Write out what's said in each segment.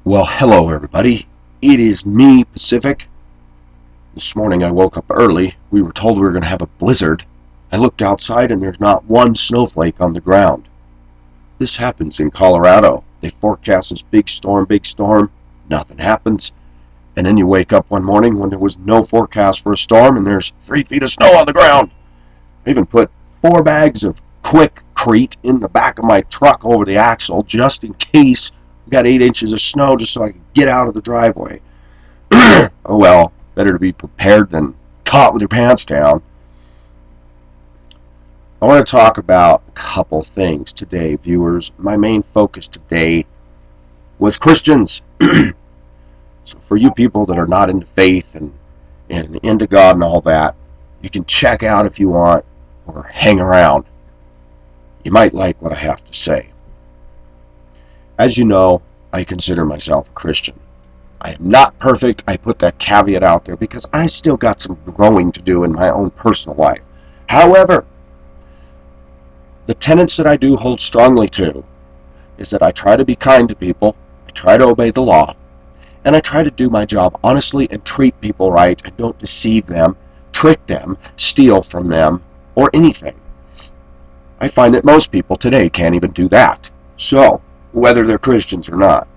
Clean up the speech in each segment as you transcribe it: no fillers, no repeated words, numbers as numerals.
Well, hello everybody. It is me, Pacific. This morning I woke up early. We were told we were going to have a blizzard. I looked outside and there's not one snowflake on the ground. This happens in Colorado. They forecast this big storm. Nothing happens. And then you wake up one morning when there was no forecast for a storm and there's 3 feet of snow on the ground. I even put 4 bags of Quikrete in the back of my truck over the axle just in case we got 8 inches of snow just so I could get out of the driveway. Oh well, better to be prepared than caught with your pants down. I want to talk about a couple things today, viewers. My main focus today was Christians. So for you people that are not into faith and into God and all that, you can check out if you want or hang around. You might like what I have to say. As you know, I consider myself a Christian. I am not perfect. I put that caveat out there because I still got some growing to do in my own personal life. However, the tenets that I do hold strongly to is that I try to be kind to people, I try to obey the law, and I try to do my job honestly and treat people right and don't deceive them, trick them, steal from them, or anything. I find that most people today can't even do that. So, whether they're Christians or not,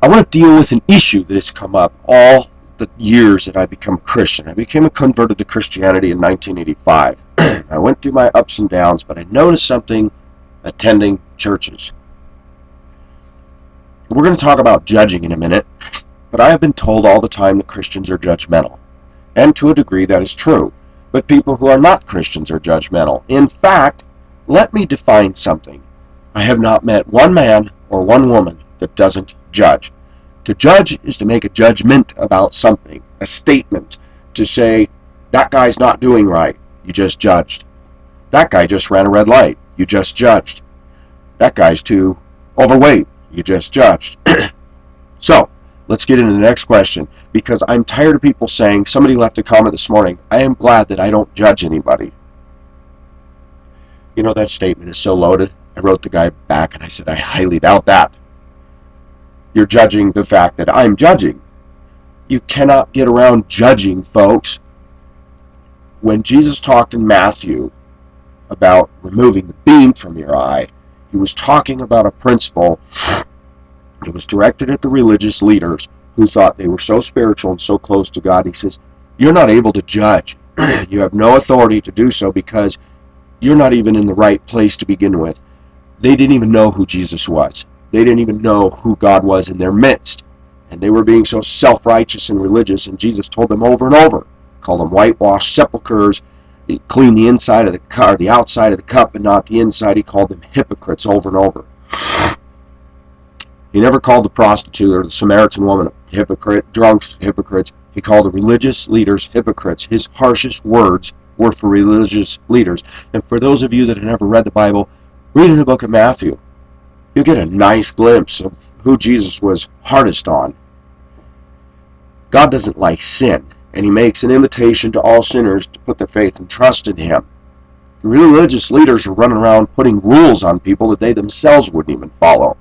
I want to deal with an issue that has come up all the years that I become a Christian. I became a converted to Christianity in 1985. I went through my ups and downs, but I noticed something attending churches. We're going to talk about judging in a minute, but I have been told all the time that Christians are judgmental. And to a degree that is true. But people who are not Christians are judgmental. In fact, let me define something. I have not met one man or one woman that doesn't judge. To judge is to make a judgment about something, a statement, to say, that guy's not doing right, you just judged. That guy just ran a red light, you just judged. That guy's too overweight, you just judged. So, let's get into the next question, because I'm tired of people saying, somebody left a comment this morning, I am glad that I don't judge anybody. You know, that statement is so loaded. I wrote the guy back and I said, I highly doubt that. You're judging the fact that I'm judging. You cannot get around judging, folks. When Jesus talked in Matthew about removing the beam from your eye, he was talking about a principle that was directed at the religious leaders who thought they were so spiritual and so close to God. He says, you're not able to judge. You have no authority to do so because you're not even in the right place to begin with. They didn't even know who Jesus was. They didn't even know who God was in their midst. And they were being so self-righteous and religious, and Jesus told them over and over, called them whitewashed sepulchres, he cleaned the inside of the cup, the outside of the cup, but not the inside. He called them hypocrites over and over. He never called the prostitute or the Samaritan woman a hypocrite, drunks hypocrites. He called the religious leaders hypocrites. His harshest words were for religious leaders. And for those of you that have never read the Bible, read in the book of Matthew. You'll get a nice glimpse of who Jesus was hardest on. God doesn't like sin, and he makes an invitation to all sinners to put their faith and trust in him. The religious leaders are running around putting rules on people that they themselves wouldn't even follow.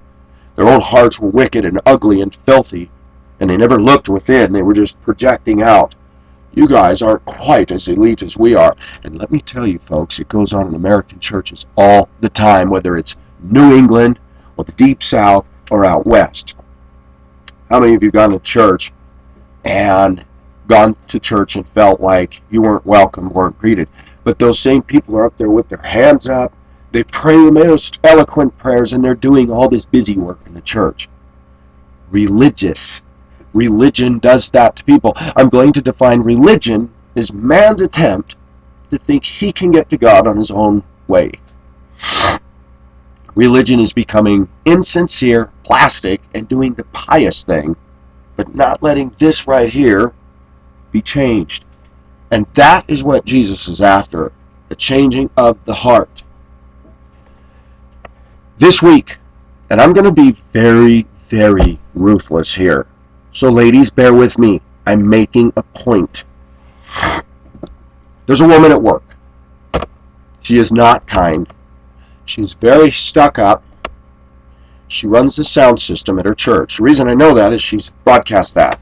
Their own hearts were wicked and ugly and filthy, and they never looked within. They were just projecting out. You guys aren't quite as elite as we are. And let me tell you, folks, it goes on in American churches all the time, whether it's New England or the Deep South or out West. How many of you gone to church and felt like you weren't welcome, weren't greeted? But those same people are up there with their hands up. They pray the most eloquent prayers, and they're doing all this busy work in the church. Religion does that to people. I'm going to define religion as man's attempt to think he can get to God on his own way. Religion is becoming insincere, plastic, and doing the pious thing, but not letting this right here be changed. And that is what Jesus is after, the changing of the heart. This week, and I'm going to be very, very ruthless here. So ladies, bear with me. I'm making a point. There's a woman at work. She is not kind. She's very stuck up. She runs the sound system at her church. The reason I know that is she's broadcast that.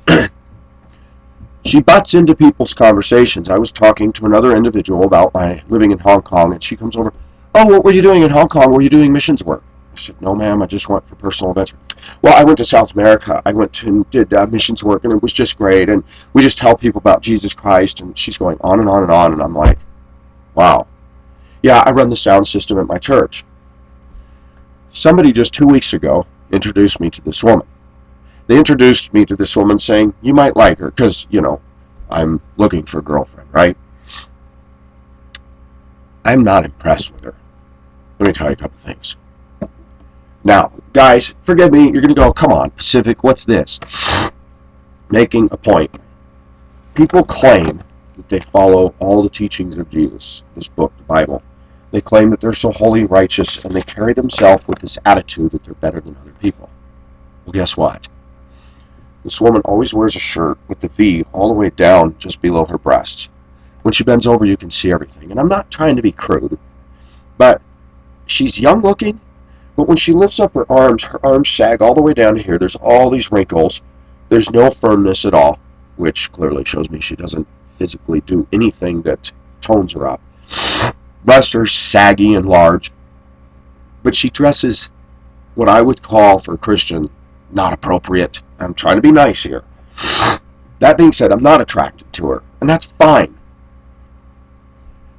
She butts into people's conversations. I was talking to another individual about my living in Hong Kong, and she comes over, "Oh, what were you doing in Hong Kong? Were you doing missions work?" I said, "No, ma'am, I just went for personal adventure." "Well, I went to South America. I went and did missions work, and it was just great, and we just tell people about Jesus Christ." And she's going on and on and on, and I'm like, wow. "Yeah, I run the sound system at my church." Somebody just 2 weeks ago introduced me to this woman. They introduced me to this woman saying, "You might like her," because, I'm looking for a girlfriend, right? I'm not impressed with her. Let me tell you a couple things. Now, guys, forgive me, you're going to go, "Come on, Pacific, what's this?" Making a point. People claim that they follow all the teachings of Jesus, this book, the Bible. They claim that they're so holy, righteous, and they carry themselves with this attitude that they're better than other people. Well, guess what? This woman always wears a shirt with the V all the way down just below her breasts. When she bends over, you can see everything. And I'm not trying to be crude, but she's young looking, but when she lifts up her arms sag all the way down to here. There's all these wrinkles. There's no firmness at all, which clearly shows me she doesn't physically do anything that tones her up. Breasts are saggy and large, but she dresses what I would call, for a Christian, not appropriate. I'm trying to be nice here. That being said, I'm not attracted to her, and that's fine.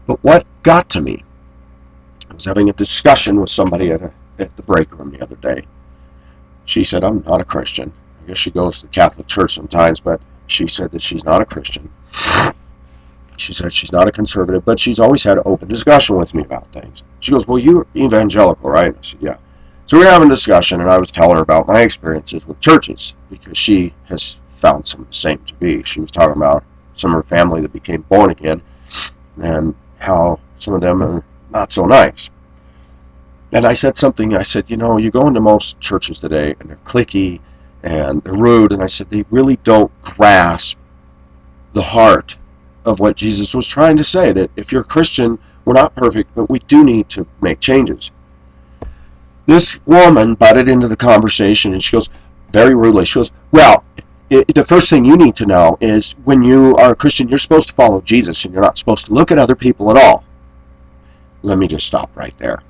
But what got to me, I was having a discussion with somebody at the break room the other day. She said, "I'm not a Christian." I guess she goes to the Catholic Church sometimes, but she said that she's not a Christian. She said she's not a conservative, but she's always had an open discussion with me about things. She goes, "Well, you're evangelical, right?" I said, "Yeah." So we were having a discussion, and I was telling her about my experiences with churches, because she has found some of the same to be. She was talking about some of her family that became born again, and how some of them are not so nice. And I said something, I said, you go into most churches today, and they're cliquey, and they're rude, and I said, they really don't grasp the heart of what Jesus was trying to say, that if you're a Christian, we're not perfect, but we do need to make changes. This woman butted into the conversation, and she goes, very rudely, she goes, "Well, the first thing you need to know is when you are a Christian, you're supposed to follow Jesus, and you're not supposed to look at other people at all." Let me just stop right there.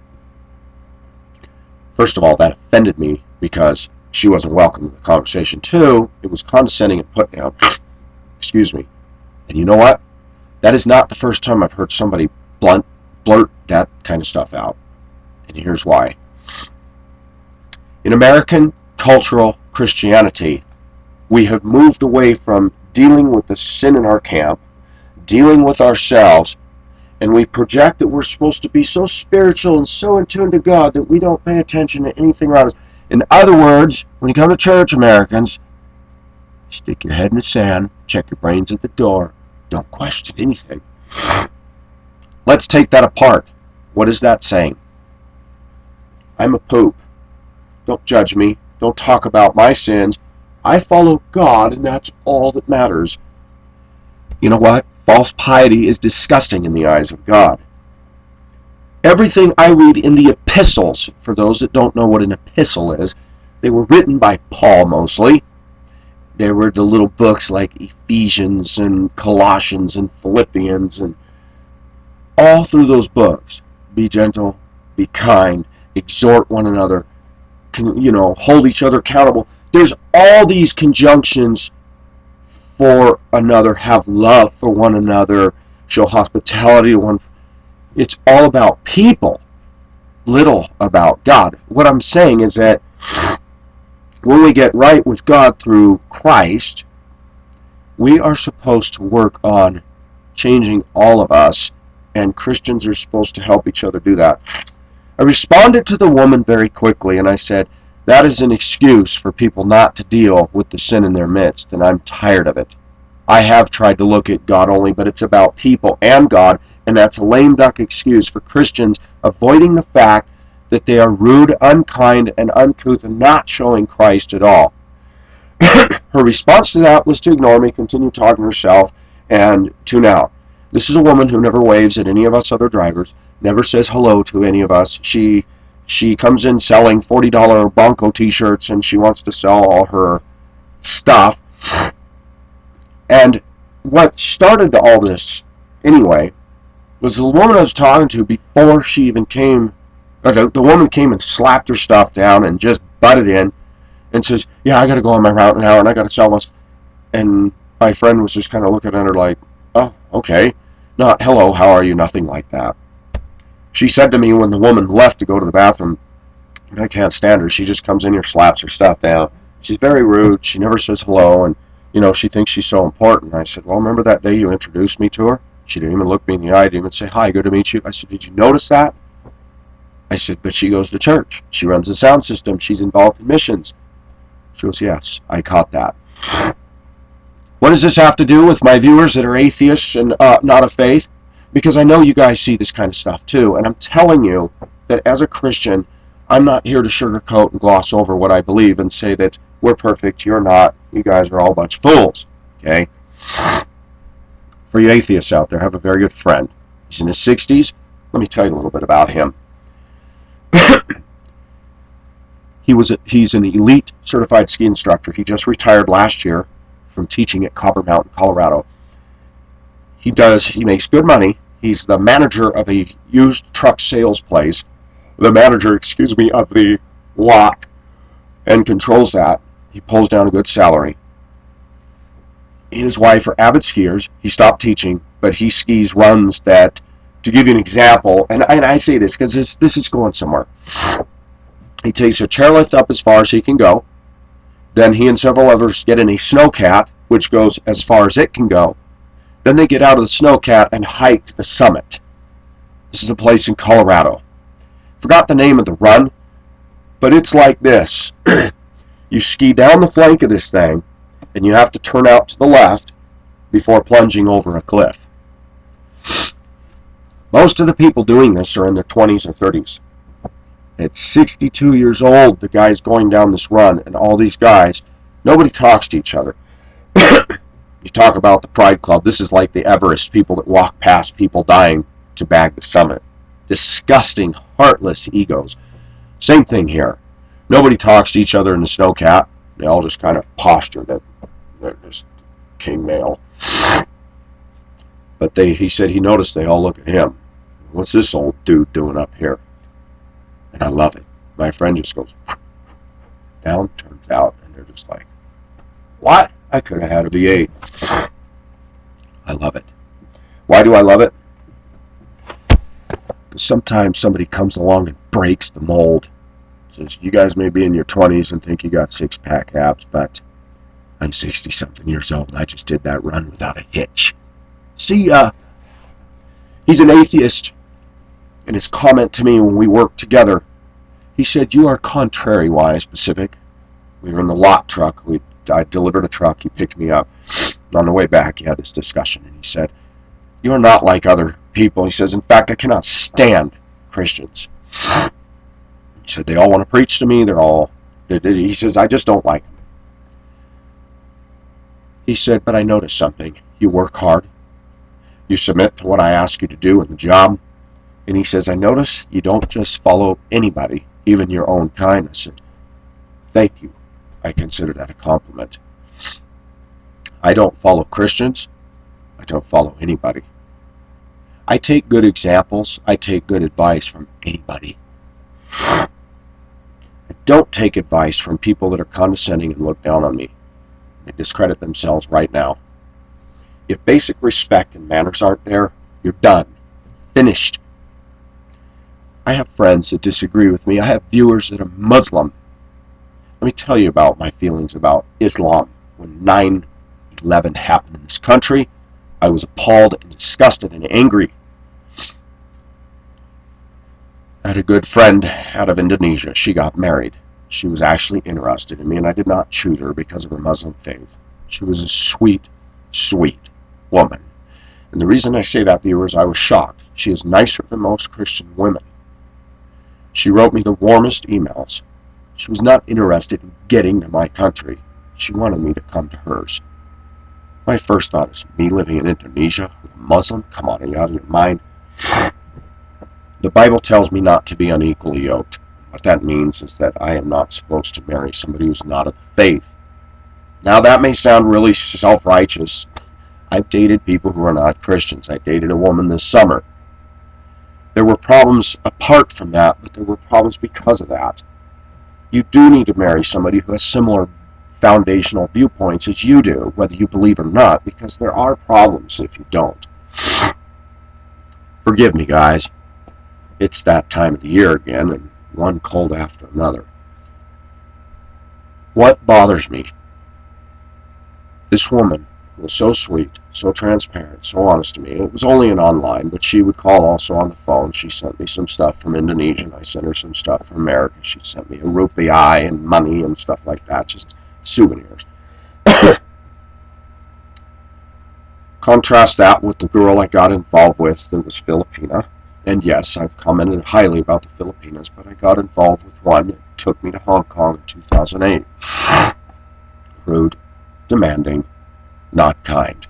First of all, that offended me because she wasn't welcome to the conversation. Two, it was condescending and put down. Excuse me. And you know what? That is not the first time I've heard somebody blurt that kind of stuff out. And here's why. In American cultural Christianity, we have moved away from dealing with the sin in our camp, dealing with ourselves, and we project that we're supposed to be so spiritual and so in tune to God that we don't pay attention to anything around us. In other words, when you come to church, Americans, stick your head in the sand, check your brains at the door, don't question anything. Let's take that apart. What is that saying? I'm a poop. Don't judge me. Don't talk about my sins. I follow God, and that's all that matters. You know what? False piety is disgusting in the eyes of God. Everything I read in the epistles, for those that don't know what an epistle is, they were written by Paul mostly. There were the little books like Ephesians and Colossians and Philippians, and all through those books, be gentle, be kind, exhort one another, hold each other accountable. There's all these conjunctions for another, have love for one another, show hospitality to one. It's all about people, little about God. What I'm saying is that when we get right with God through Christ, we are supposed to work on changing all of us, and Christians are supposed to help each other do that. I responded to the woman very quickly, and I said, that is an excuse for people not to deal with the sin in their midst, and I'm tired of it. I have tried to look at God only, but it's about people and God, and that's a lame duck excuse for Christians avoiding the fact that they are rude, unkind, and uncouth, and not showing Christ at all. Her response to that was to ignore me, continue talking to herself, and tune out. This is a woman who never waves at any of us other drivers, never says hello to any of us. She She comes in selling $40 Bronco t-shirts, and she wants to sell all her stuff. And what started all this, anyway, was the woman I was talking to before she even came. The woman came and slapped her stuff down and just butted in and says, yeah, I got to go on my route now, and I got to sell this. And my friend was just kind of looking at her like, oh, okay. Not, hello, how are you? Nothing like that. She said to me when the woman left to go to the bathroom, I can't stand her. She just comes in here, slaps her stuff down. She's very rude. She never says hello, and, she thinks she's so important. I said, well, remember that day you introduced me to her? She didn't even look me in the eye, didn't even say, hi, good to meet you. I said, did you notice that? I said, but she goes to church. She runs the sound system. She's involved in missions. She goes, yes, I caught that. What does this have to do with my viewers that are atheists and not of faith? Because I know you guys see this kind of stuff too, and I'm telling you that as a Christian, I'm not here to sugarcoat and gloss over what I believe and say that we're perfect, you're not, you guys are all a bunch of fools, okay? For you atheists out there, I have a very good friend. He's in his 60s. Let me tell you a little bit about him. He's an elite certified ski instructor. He just retired last year from teaching at Copper Mountain, Colorado. He makes good money. He's the manager of a used truck sales place. The manager, of the lot, and controls that. He pulls down a good salary. He and his wife are avid skiers. He stopped teaching, but he skis runs that, to give you an example, and I say this because this is going somewhere. He takes a chairlift up as far as he can go. Then he and several others get in a snowcat, which goes as far as it can go. Then they get out of the snowcat and hike to the summit. This is a place in Colorado. Forgot the name of the run, but it's like this. You ski down the flank of this thing, and you have to turn out to the left before plunging over a cliff. Most of the people doing this are in their 20s or 30s. At 62 years old, the guy's going down this run, and all these guys, nobody talks to each other. You talk about the Pride Club. This is like the Everest, people that walk past people dying to bag the summit. Disgusting, heartless egos. Same thing here. Nobody talks to each other in the snowcat. They all just kind of posture that they're just king male. But he said he noticed they all look at him. What's this old dude doing up here? And I love it. My friend just goes down, turns out, and they're just like, what? I could have had a V8. I love it. Why do I love it? Because sometimes somebody comes along and breaks the mold. Says, you guys may be in your 20s and think you got six-pack abs, but I'm 60-something years old, and I just did that run without a hitch. See, he's an atheist. In his comment to me when we worked together, he said, you are contrary. Why, specific? We were in the lot truck. I delivered a truck. He picked me up. And on the way back, he had this discussion, and he said, you are not like other people. He says, in fact, I cannot stand Christians. He said, they all want to preach to me. He says, I just don't like them. He said, but I noticed something. You work hard. You submit to what I ask you to do in the job. And he says, I notice you don't just follow anybody, even your own kind. I said, thank you. I consider that a compliment. I don't follow Christians. I don't follow anybody. I take good examples. I take good advice from anybody. I don't take advice from people that are condescending and look down on me. They discredit themselves right now. If basic respect and manners aren't there, you're done. Finished. I have friends that disagree with me. I have viewers that are Muslim. Let me tell you about my feelings about Islam. When 9/11 happened in this country, I was appalled and disgusted and angry. I had a good friend out of Indonesia. She got married. She was actually interested in me, and I did not choose her because of her Muslim faith. She was a sweet, sweet woman. And the reason I say that, viewers, I was shocked. She is nicer than most Christian women. She wrote me the warmest emails. She was not interested in getting to my country. She wanted me to come to hers. My first thought is, me living in Indonesia with a Muslim? Come on, are you out of your mind? The Bible tells me not to be unequally yoked. What that means is that I am not supposed to marry somebody who's not of the faith. Now, that may sound really self-righteous. I've dated people who are not Christians. I dated a woman this summer. There were problems apart from that, but there were problems because of that. You do need to marry somebody who has similar foundational viewpoints as you do, whether you believe or not, because there are problems if you don't. Forgive me, guys. It's that time of the year again, and one cold after another. What bothers me? This woman was so sweet, so transparent, so honest to me. It was only an online, but she would call also on the phone. She sent me some stuff from Indonesia, and I sent her some stuff from America. She sent me a rupiah and money and stuff like that, just souvenirs. Contrast that with the girl I got involved with that was Filipina. And yes, I've commented highly about the Filipinas, but I got involved with one that took me to Hong Kong in 2008. Rude, demanding, not kind.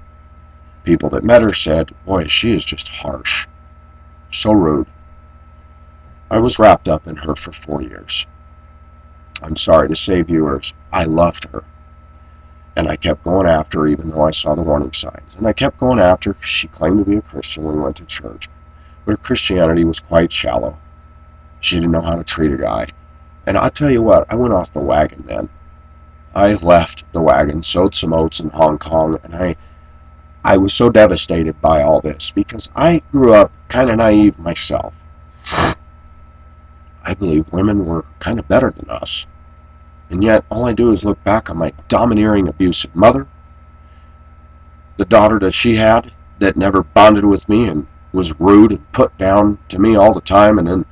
People that met her said, boy, she is just harsh. So rude. I was wrapped up in her for 4 years. I'm sorry to say, viewers, I loved her. And I kept going after her even though I saw the warning signs. And I kept going after her because she claimed to be a Christian when we went to church. But her Christianity was quite shallow. She didn't know how to treat a guy. And I'll tell you what, I went off the wagon then. I left the wagon, sowed some oats in Hong Kong, and I was so devastated by all this because I grew up kind of naive myself. I believe women were kind of better than us. And yet, all I do is look back on my domineering, abusive mother, the daughter that she had that never bonded with me and was rude and put down to me all the time, and then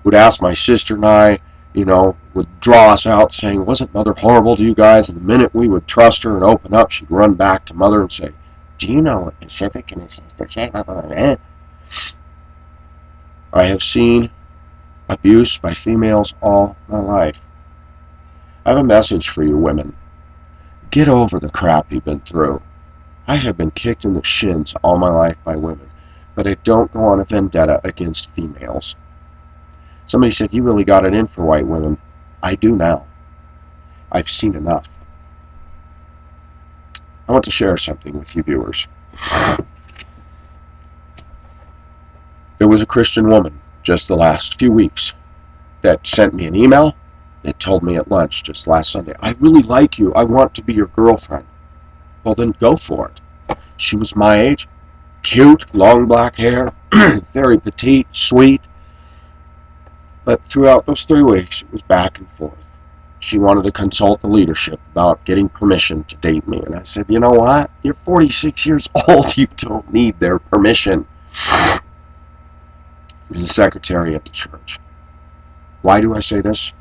would ask my sister and I, would draw us out saying, wasn't mother horrible to you guys? And the minute we would trust her and open up, she'd run back to mother and say, do you know what Pacific and his sister say? I have seen abuse by females all my life. I have a message for you women. Get over the crap you've been through. I have been kicked in the shins all my life by women, but I don't go on a vendetta against females. Somebody said, you really got it in for white women. I do now. I've seen enough. I want to share something with you viewers. There was a Christian woman just the last few weeks that sent me an email that told me at lunch just last Sunday, I really like you. I want to be your girlfriend. Well, then go for it. She was my age, cute, long black hair, very petite, sweet. But throughout those 3 weeks, it was back and forth. She wanted to consult the leadership about getting permission to date me. And I said, you know what? You're 46 years old. You don't need their permission. She's the secretary at the church. Why do I say this?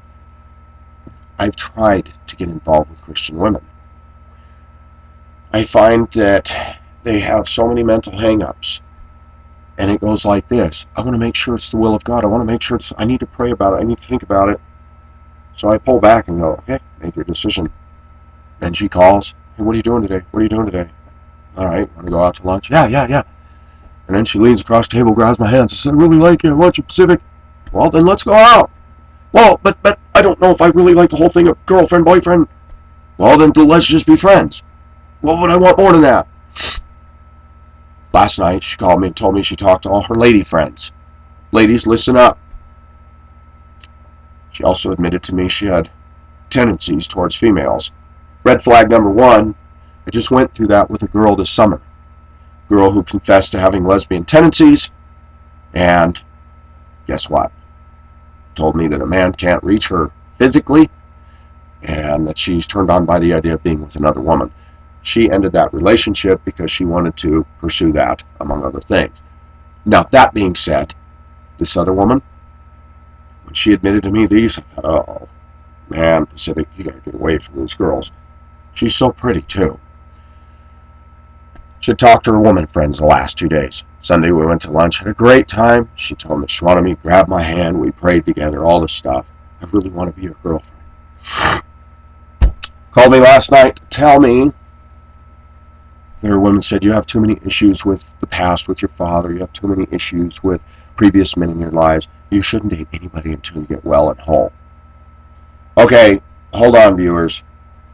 I've tried to get involved with Christian women. I find that they have so many mental hang-ups. And it goes like this. I want to make sure it's the will of God. I want to make sure I need to pray about it. I need to think about it. So I pull back and go, okay, make your decision. Then she calls. Hey, what are you doing today? What are you doing today? All right, want to go out to lunch? Yeah. And then she leans across the table, grabs my hands, and says, I really like you. I want you Pacific. Well, then let's go out. Well, but I don't know if I really like the whole thing of girlfriend, boyfriend. Well, then let's just be friends. Well, but I want more than that. Last night, she called me and told me she talked to all her lady friends. Ladies, listen up. She also admitted to me she had tendencies towards females. Red flag number 1, I just went through that with a girl this summer. A girl who confessed to having lesbian tendencies, and guess what? Told me that a man can't reach her physically, and that she's turned on by the idea of being with another woman. She ended that relationship because she wanted to pursue that, among other things. Now, that being said, this other woman, when she admitted to me these, I thought, oh, man, Pacific, you gotta get away from these girls. She's so pretty, too. She had talked to her woman friends the last 2 days. Sunday we went to lunch, had a great time. She told me she wanted me to grab my hand. We prayed together, all this stuff. I really want to be your girlfriend. Called me last night to tell me that her woman said, you have too many issues with the past with your father. You have too many issues with previous men in your lives. You shouldn't date anybody until you get well and whole. Okay, hold on, viewers.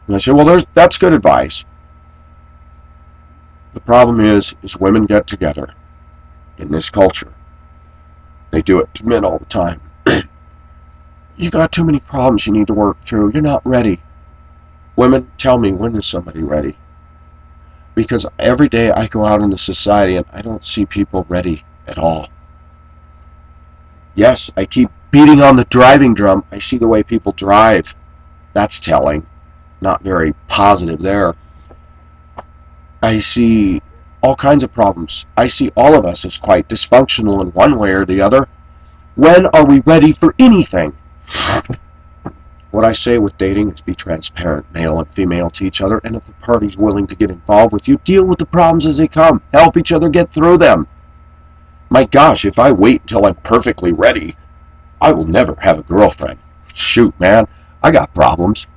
And I said, well, that's good advice. The problem is women get together in this culture. They do it to men all the time. You got too many problems you need to work through. You're not ready. Women, tell me, when is somebody ready? Because every day I go out into society and I don't see people ready at all. Yes, I keep beating on the driving drum. I see the way people drive. That's telling. Not very positive there. I see all kinds of problems. I see all of us as quite dysfunctional in one way or the other. When are we ready for anything? What I say with dating is be transparent, male and female, to each other, and if the party's willing to get involved with you, deal with the problems as they come. Help each other get through them. My gosh, if I wait until I'm perfectly ready, I will never have a girlfriend. Shoot, man, I got problems.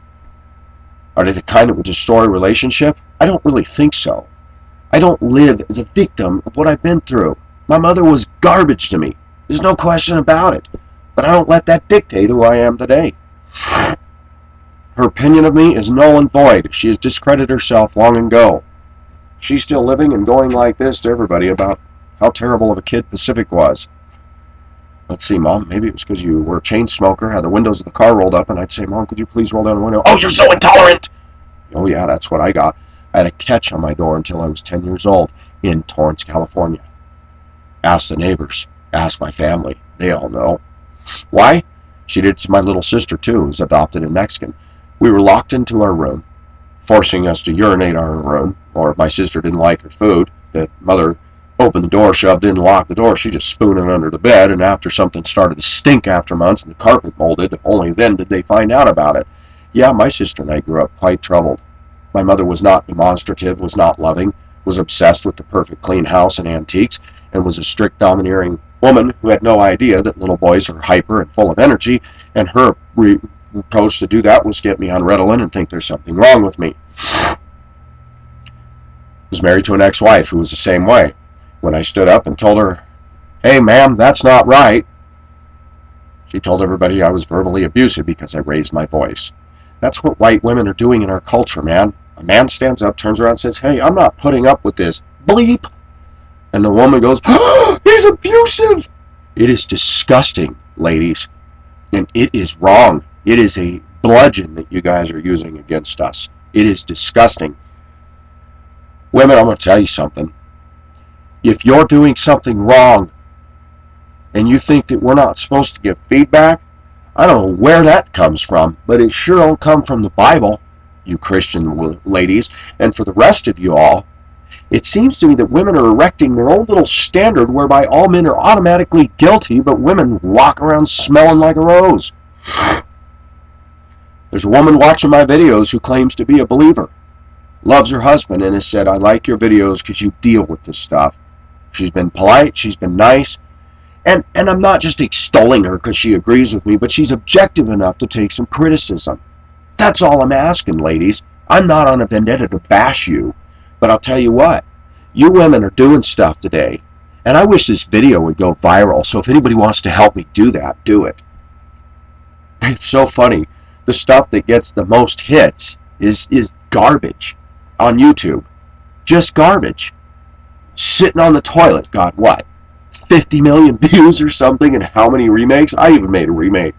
Are they the kind that would destroy a relationship? I don't really think so. I don't live as a victim of what I've been through. My mother was garbage to me. There's no question about it. But I don't let that dictate who I am today. Her opinion of me is null and void. She has discredited herself long ago. She's still living and going like this to everybody about how terrible of a kid Pacific was. Let's see, Mom, maybe it was because you were a chain smoker, had the windows of the car rolled up, and I'd say, Mom, could you please roll down the window? Oh, you're so intolerant! Oh, yeah, that's what I got. I had a catch on my door until I was 10 years old in Torrance, California. Ask the neighbors. Ask my family. They all know. Why? She did it to my little sister, too, who's adopted and Mexican. We were locked into our room, forcing us to urinate in our room, or if my sister didn't like her food, that mother opened the door, shoved in, locked the door. She just spooned it under the bed, and after something started to stink after months and the carpet molded, only then did they find out about it. Yeah, my sister and I grew up quite troubled. My mother was not demonstrative, was not loving, was obsessed with the perfect clean house and antiques, and was a strict domineering woman who had no idea that little boys are hyper and full of energy, and her approach to do that was get me on Ritalin and think there's something wrong with me. I was married to an ex-wife who was the same way. When I stood up and told her, hey, ma'am, that's not right, she told everybody I was verbally abusive because I raised my voice. That's what white women are doing in our culture, man. A man stands up, turns around and says, hey, I'm not putting up with this. Bleep. And the woman goes, oh, he's abusive. It is disgusting, ladies. And it is wrong. It is a bludgeon that you guys are using against us. It is disgusting. Women, I'm going to tell you something. If you're doing something wrong and you think that we're not supposed to give feedback, I don't know where that comes from, but it sure don't come from the Bible, you Christian ladies. And for the rest of you all, it seems to me that women are erecting their own little standard whereby all men are automatically guilty, but women walk around smelling like a rose. There's a woman watching my videos who claims to be a believer, loves her husband, and has said, I like your videos because you deal with this stuff. She's been polite, she's been nice, and I'm not just extolling her because she agrees with me, but she's objective enough to take some criticism. That's all I'm asking, ladies. I'm not on a vendetta to bash you, but I'll tell you what, you women are doing stuff today, and I wish this video would go viral, so if anybody wants to help me do that, do it. It's so funny. The stuff that gets the most hits is garbage on YouTube. Just garbage. Sitting on the toilet got what? 50 million views or something, and how many remakes? I even made a remake.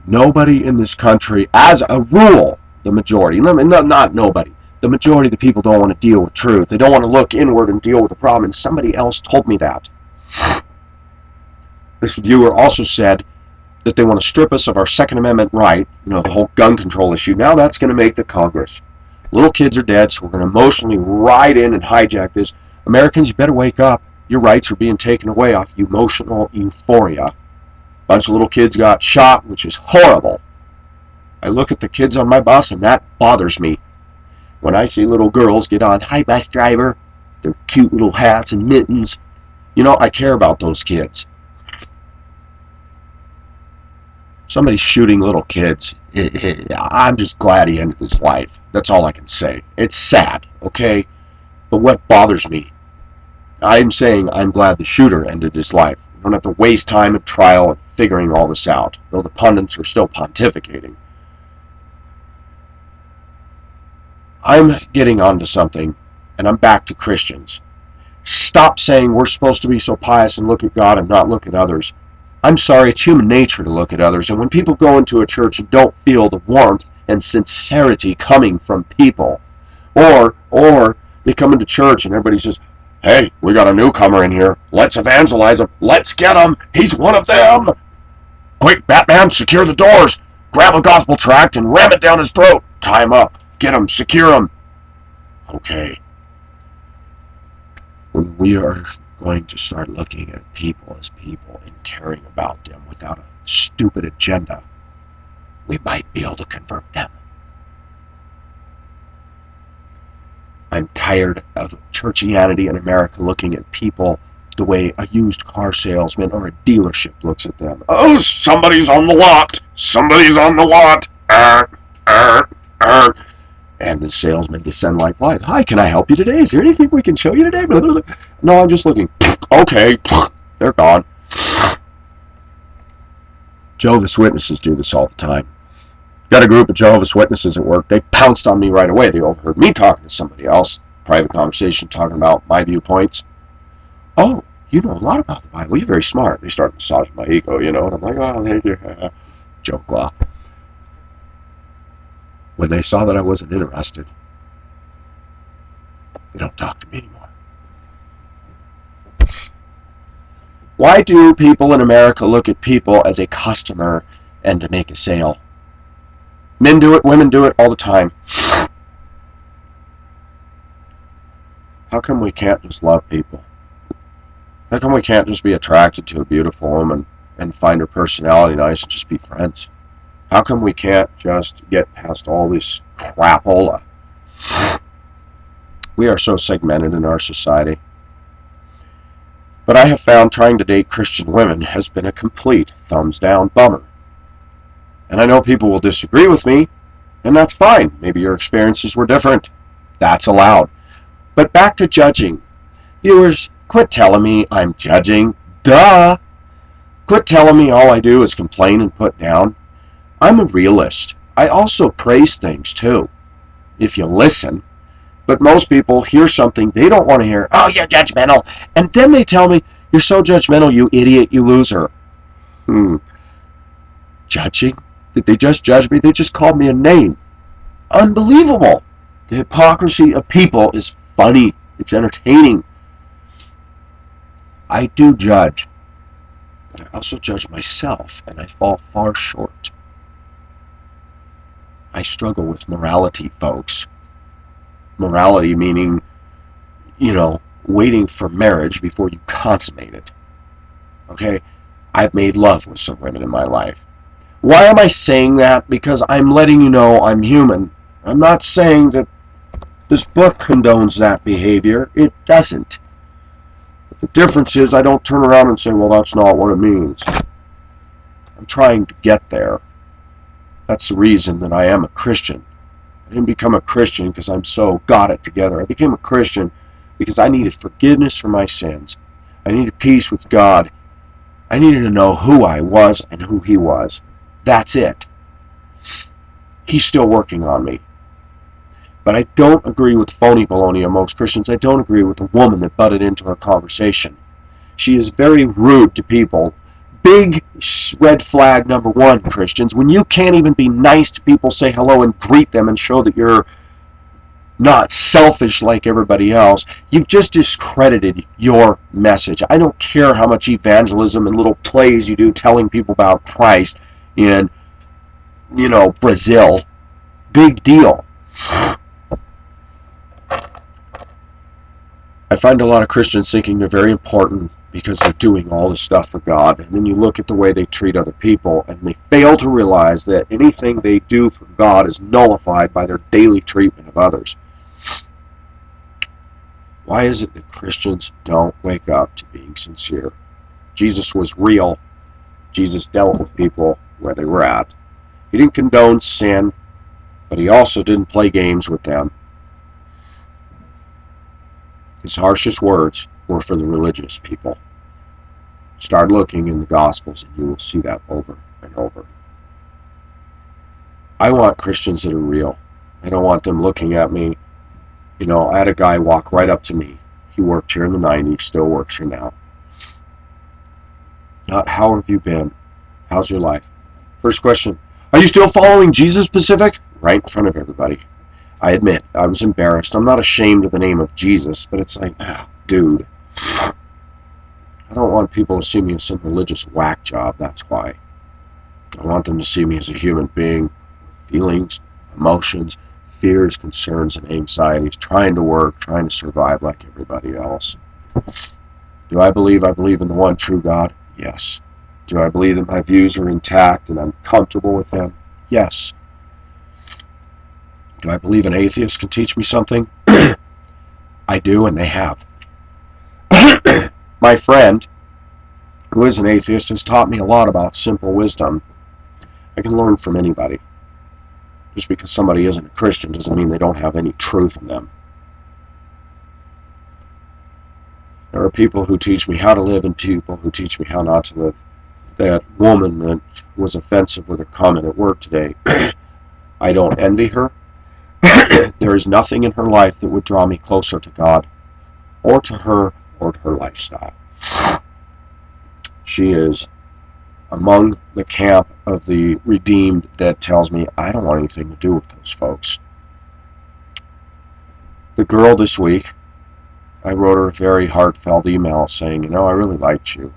Nobody in this country, as a rule, the majority, not nobody, the majority of the people don't want to deal with truth. They don't want to look inward and deal with the problem, and somebody else told me that. This viewer also said that they want to strip us of our Second Amendment right, the whole gun control issue. Now that's going to make the Congress. Little kids are dead, so we're going to emotionally ride in and hijack this. Americans, you better wake up. Your rights are being taken away off emotional euphoria. A bunch of little kids got shot, which is horrible. I look at the kids on my bus, and that bothers me. When I see little girls get on, hi, bus driver, their cute little hats and mittens, I care about those kids. Somebody's shooting little kids. I'm just glad he ended his life. That's all I can say. It's sad, okay? But what bothers me, I'm saying I'm glad the shooter ended his life. don't have to waste time and trial of figuring all this out, though the pundits are still pontificating. I'm getting onto something, and I'm back to Christians. Stop saying we're supposed to be so pious and look at God and not look at others. I'm sorry, it's human nature to look at others, and when people go into a church and don't feel the warmth and sincerity coming from people, or they come into church and everybody says, hey, we got a newcomer in here, let's evangelize him, let's get him, he's one of them. Quick, Batman, secure the doors, grab a gospel tract and ram it down his throat, tie him up, get him, secure him. Okay. When we are going to start looking at people as people and caring about them without a stupid agenda, we might be able to convert them. I'm tired of churchianity in America looking at people the way a used car salesman or a dealership looks at them. Oh, somebody's on the lot! Somebody's on the lot! And the salesman descend like flies. Hi, can I help you today? Is there anything we can show you today? No, I'm just looking. Okay, they're gone. Jehovah's Witnesses do this all the time. Got a group of Jehovah's Witnesses at work. They pounced on me right away. They overheard me talking to somebody else, private conversation, talking about my viewpoints. Oh, you know a lot about the Bible. You're very smart. They start massaging my ego, and I'm like, oh, thank you. Joke law. When they saw that I wasn't interested, they don't talk to me anymore. Why do people in America look at people as a customer and to make a sale? Men do it, women do it all the time. How come we can't just love people? How come we can't just be attracted to a beautiful woman and find her personality nice and just be friends? How come we can't just get past all this crapola? We are so segmented in our society. But I have found trying to date Christian women has been a complete thumbs down bummer. And I know people will disagree with me, and that's fine. Maybe your experiences were different. That's allowed. But back to judging. Viewers, quit telling me I'm judging. Duh! Quit telling me all I do is complain and put down. I'm a realist. I also praise things too, if you listen. But most people hear something they don't want to hear. Oh, you're judgmental. And then they tell me, you're so judgmental, you idiot, you loser. Judging? Did they just judge me? They just called me a name. Unbelievable. The hypocrisy of people is funny. It's entertaining. I do judge. But I also judge myself, and I fall far short. I struggle with morality, folks. Morality meaning, waiting for marriage before you consummate it. Okay? I've made love with some women in my life. Why am I saying that? Because I'm letting you know I'm human. I'm not saying that this book condones that behavior. It doesn't. But the difference is I don't turn around and say, well, that's not what it means. I'm trying to get there. That's the reason that I am a Christian. I didn't become a Christian because I'm so got it together. I became a Christian because I needed forgiveness for my sins. I needed peace with God. I needed to know who I was and who He was. That's it. He's still working on me. But I don't agree with phony baloney amongst Christians. I don't agree with the woman that butted into our conversation. She is very rude to people. Big red flag number one, Christians. When you can't even be nice to people, say hello and greet them and show that you're not selfish like everybody else, you've just discredited your message. I don't care how much evangelism and little plays you do telling people about Christ in, Brazil. Big deal. I find a lot of Christians thinking they're very important because they're doing all this stuff for God, and then you look at the way they treat other people, and they fail to realize that anything they do for God is nullified by their daily treatment of others. Why is it that Christians don't wake up to being sincere? Jesus was real. Jesus dealt with people where they were at. He didn't condone sin, but He also didn't play games with them. His harshest words were for the religious people. Start looking in the Gospels and you will see that over and over. I want Christians that are real. I don't want them looking at me. You know, I had a guy walk right up to me. He worked here in the 90s, still works here now. How have you been? How's your life? First question, are you still following Jesus, Pacific? Right in front of everybody. I admit, I was embarrassed. I'm not ashamed of the name of Jesus, but it's like, dude. I don't want people to see me as some religious whack job, that's why. I want them to see me as a human being with feelings, emotions, fears, concerns, and anxieties, trying to work, trying to survive like everybody else. Do I believe in the one true God? Yes. Do I believe that my views are intact and I'm comfortable with them? Yes. Do I believe an atheist can teach me something? I do, and they have. My friend, who is an atheist, has taught me a lot about simple wisdom. I can learn from anybody. Just because somebody isn't a Christian doesn't mean they don't have any truth in them. There are people who teach me how to live and people who teach me how not to live. That woman that was offensive with her comment at work today, I don't envy her. There is nothing in her life that would draw me closer to God, or to her lifestyle. She is among the camp of the redeemed that tells me I don't want anything to do with those folks. The girl this week, I wrote her a very heartfelt email saying, you know, I really liked you.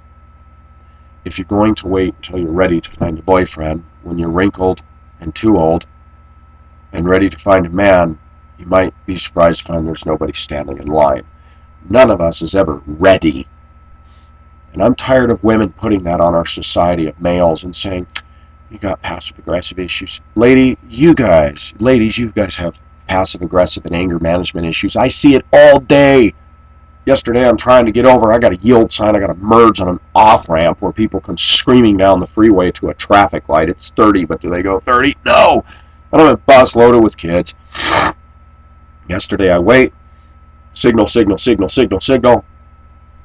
If you're going to wait until you're ready to find a boyfriend, when you're wrinkled and too old and ready to find a man, you might be surprised to find there's nobody standing in line. None of us is ever ready. And I'm tired of women putting that on our society of males and saying, you got passive-aggressive issues. Ladies, you guys have passive-aggressive and anger management issues. I see it all day. Yesterday I'm trying to get over, I got a yield sign, I got to merge on an off-ramp where people come screaming down the freeway to a traffic light. It's 30, but do they go 30? No! And I'm a bus loaded with kids. Yesterday I wait, signal,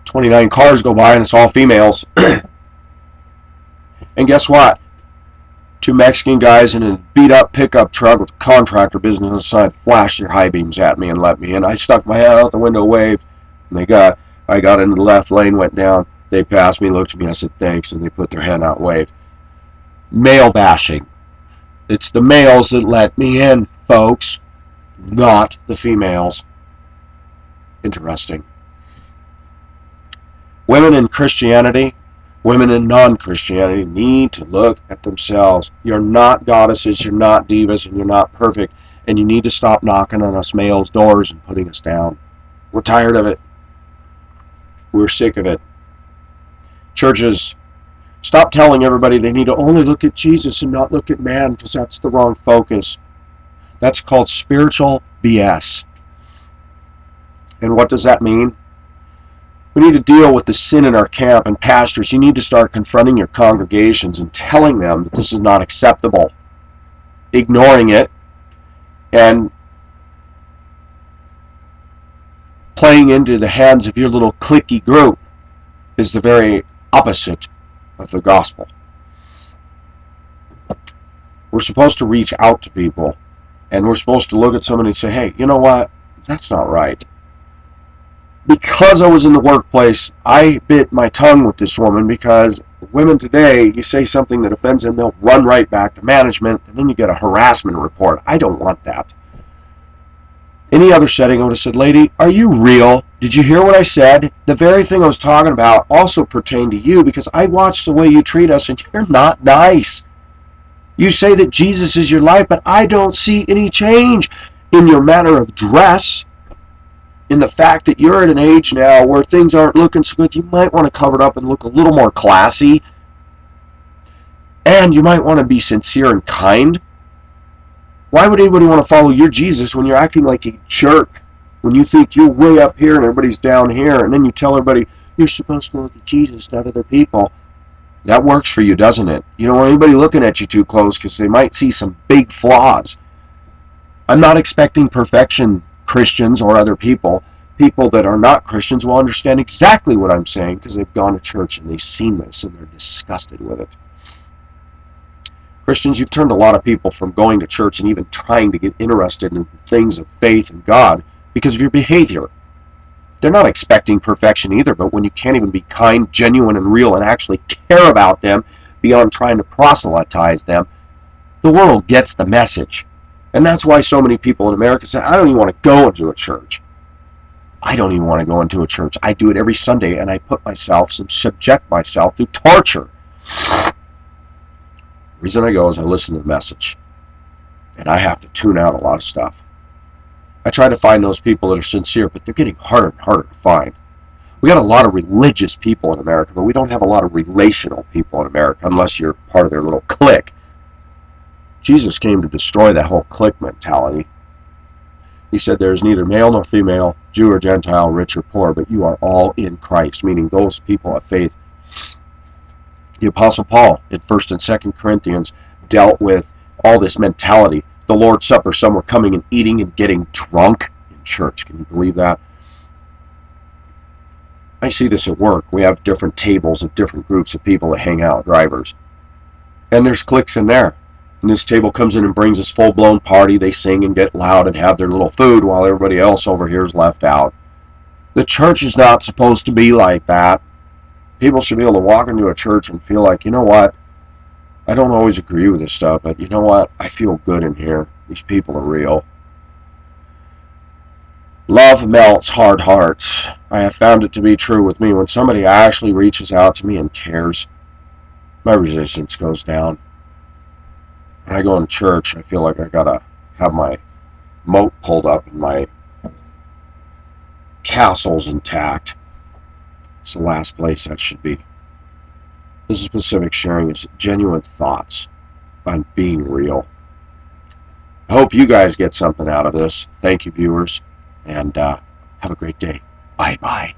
29 cars go by and it's all females. And guess what? 2 Mexican guys in a beat-up pickup truck with a contractor business on the side flashed their high beams at me and let me in. I stuck my head out the window, waved, and I got into the left lane, went down. They passed me, looked at me, I said thanks, and they put their hand out, waved. Male bashing. It's the males that let me in, folks, not the females. Interesting. Women in Christianity, women in non-Christianity need to look at themselves. You're not goddesses, you're not divas, and you're not perfect, and you need to stop knocking on us males' doors and putting us down. We're tired of it. We're sick of it. Churches, stop telling everybody they need to only look at Jesus and not look at man, because that's the wrong focus. That's called spiritual BS. And what does that mean? We need to deal with the sin in our camp, and pastors, you need to start confronting your congregations and telling them that this is not acceptable. Ignoring it and playing into the hands of your little cliquey group is the very opposite of the gospel. We're supposed to reach out to people, and we're supposed to look at somebody and say, hey, you know what? That's not right. Because I was in the workplace, I bit my tongue with this woman, because women today, you say something that offends them, they'll run right back to management, and then you get a harassment report. I don't want that. Any other setting, I would have said, lady, are you real? Did you hear what I said? The very thing I was talking about also pertained to you, because I watched the way you treat us, and you're not nice. You say that Jesus is your life, but I don't see any change in your manner of dress. In the fact that you're at an age now where things aren't looking so good, you might want to cover it up and look a little more classy. And you might want to be sincere and kind. Why would anybody want to follow your Jesus when you're acting like a jerk? When you think you're way up here and everybody's down here, and then you tell everybody, you're supposed to look at Jesus, not other people. That works for you, doesn't it? You don't want anybody looking at you too close, because they might see some big flaws. I'm not expecting perfection, Christians or other people, People that are not Christians will understand exactly what I'm saying because they've gone to church and they've seen this and they're disgusted with it. Christians, you've turned a lot of people from going to church and even trying to get interested in things of faith and God because of your behavior. They're not expecting perfection either, but when you can't even be kind, genuine, and real and actually care about them beyond trying to proselytize them, the world gets the message. And that's why so many people in America say, I don't even want to go into a church. I don't even want to go into a church. I do it every Sunday, and I put myself, subject myself through torture. The reason I go is I listen to the message, and I have to tune out a lot of stuff. I try to find those people that are sincere, but they're getting harder and harder to find. We got a lot of religious people in America, but we don't have a lot of relational people in America, unless you're part of their little clique. Jesus came to destroy that whole clique mentality. He said there is neither male nor female, Jew or Gentile, rich or poor, but you are all in Christ, meaning those people of faith. The Apostle Paul in 1st and 2nd Corinthians dealt with all this mentality. The Lord's Supper, some were coming and eating and getting drunk in church. Can you believe that? I see this at work. We have different tables of different groups of people that hang out, drivers. And there's cliques in there. And this table comes in and brings this full-blown party. They sing and get loud and have their little food while everybody else over here is left out. The church is not supposed to be like that. People should be able to walk into a church and feel like, you know what? I don't always agree with this stuff, but you know what? I feel good in here. These people are real. Love melts hard hearts. I have found it to be true with me. When somebody actually reaches out to me and cares, my resistance goes down. When I go in church, I feel like I gotta have my moat pulled up and my castles intact. It's the last place that should be. This is Pacific sharing is genuine thoughts on being real. I hope you guys get something out of this. Thank you, viewers, and have a great day. Bye-bye.